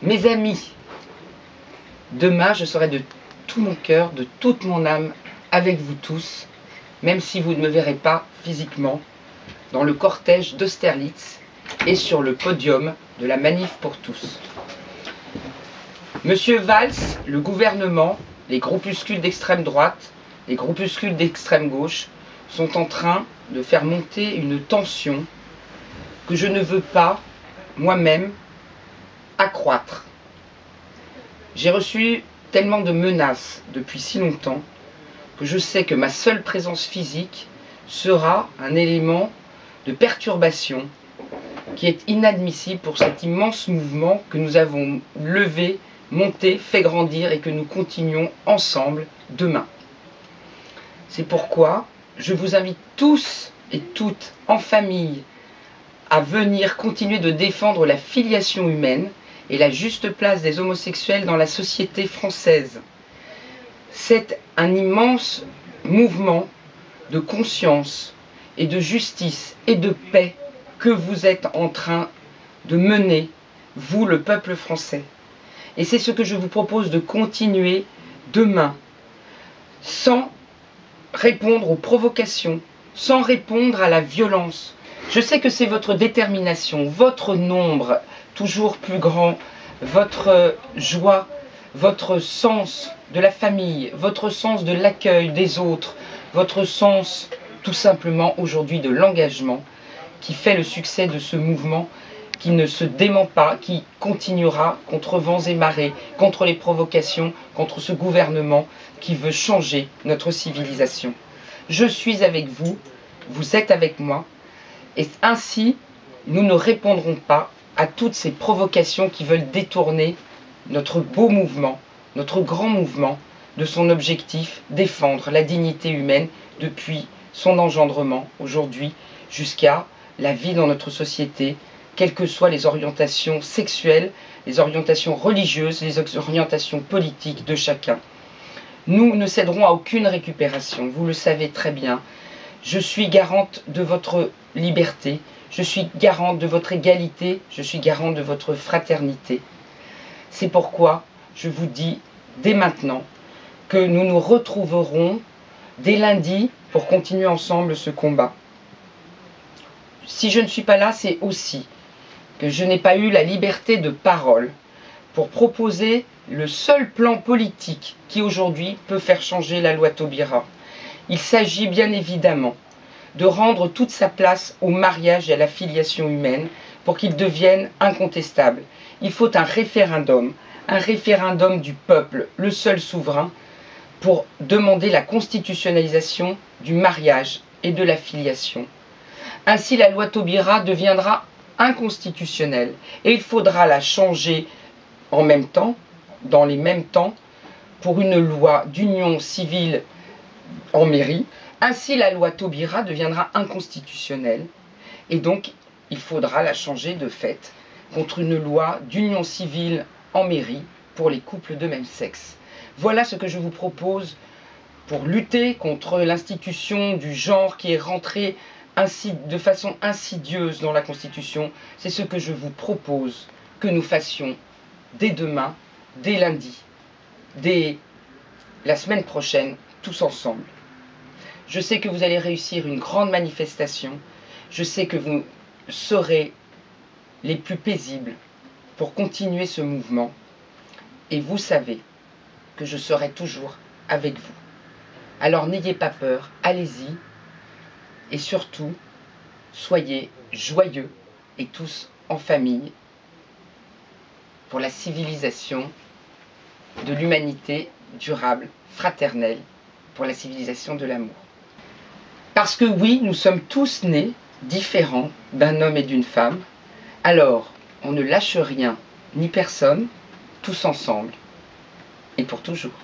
Mes amis, demain je serai de tout mon cœur, de toute mon âme avec vous tous, même si vous ne me verrez pas physiquement, dans le cortège d'Austerlitz et sur le podium de la Manif pour tous. Monsieur Valls, le gouvernement, les groupuscules d'extrême droite, les groupuscules d'extrême gauche sont en train de faire monter une tension que je ne veux pas, moi-même, accroître. J'ai reçu tellement de menaces depuis si longtemps que je sais que ma seule présence physique sera un élément de perturbation qui est inadmissible pour cet immense mouvement que nous avons levé, monté, fait grandir et que nous continuons ensemble demain. C'est pourquoi je vous invite tous et toutes en famille à venir continuer de défendre la filiation humaine et la juste place des homosexuels dans la société française. C'est un immense mouvement de conscience et de justice et de paix que vous êtes en train de mener, vous le peuple français. Et c'est ce que je vous propose de continuer demain, sans répondre aux provocations, sans répondre à la violence. Je sais que c'est votre détermination, votre nombre toujours plus grand, votre joie, votre sens de la famille, votre sens de l'accueil des autres, votre sens tout simplement aujourd'hui de l'engagement qui fait le succès de ce mouvement qui ne se dément pas, qui continuera contre vents et marées, contre les provocations, contre ce gouvernement qui veut changer notre civilisation. Je suis avec vous, vous êtes avec moi, et ainsi nous ne répondrons pas à toutes ces provocations qui veulent détourner notre beau mouvement, notre grand mouvement, de son objectif, défendre la dignité humaine depuis son engendrement aujourd'hui jusqu'à la vie dans notre société, quelles que soient les orientations sexuelles, les orientations religieuses, les orientations politiques de chacun. Nous ne céderons à aucune récupération, vous le savez très bien. Je suis garante de votre liberté, je suis garante de votre égalité, je suis garante de votre fraternité. C'est pourquoi je vous dis dès maintenant que nous nous retrouverons dès lundi pour continuer ensemble ce combat. Si je ne suis pas là, c'est aussi que je n'ai pas eu la liberté de parole pour proposer le seul plan politique qui aujourd'hui peut faire changer la loi Taubira. Il s'agit bien évidemment de rendre toute sa place au mariage et à la filiation humaine pour qu'il devienne incontestable. Il faut un référendum du peuple, le seul souverain, pour demander la constitutionnalisation du mariage et de la filiation. Ainsi, la loi Taubira deviendra inconstitutionnelle et il faudra la changer en même temps, dans les mêmes temps, pour une loi d'union civile en mairie. Ainsi, la loi Taubira deviendra inconstitutionnelle et donc il faudra la changer de fait contre une loi d'union civile en mairie pour les couples de même sexe. Voilà ce que je vous propose pour lutter contre l'institution du genre qui est rentrée ainsi, de façon insidieuse dans la Constitution. C'est ce que je vous propose que nous fassions dès demain, dès lundi, dès la semaine prochaine, tous ensemble. Je sais que vous allez réussir une grande manifestation. Je sais que vous serez les plus paisibles pour continuer ce mouvement. Et vous savez que je serai toujours avec vous. Alors n'ayez pas peur, allez-y. Et surtout, soyez joyeux et tous en famille pour la civilisation de l'humanité durable, fraternelle, pour la civilisation de l'amour. Parce que oui, nous sommes tous nés différents d'un homme et d'une femme, alors on ne lâche rien ni personne, tous ensemble et pour toujours.